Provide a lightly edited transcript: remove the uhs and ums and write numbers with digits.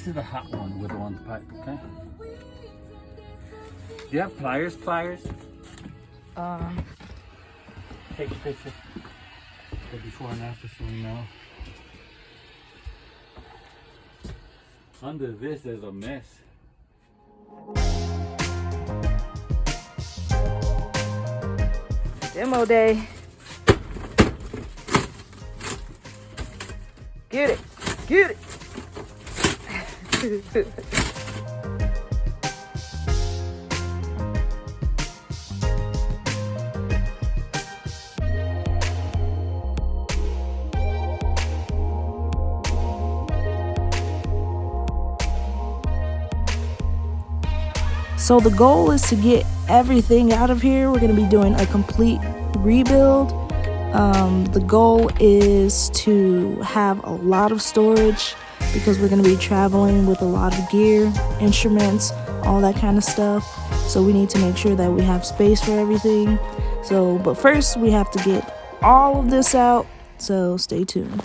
This is the hot one with the one pipe, okay? Do you have pliers? Take a picture. The before and after so we know. Under this is a mess. Demo day. Get it. Get it. So the goal is to get everything out of here. We're going to be doing a complete rebuild. The goal is to have a lot of storage because we're going to be traveling with a lot of gear, instruments, all that kind of stuff. So we need to make sure that we have space for everything. But first we have to get all of this out. So stay tuned.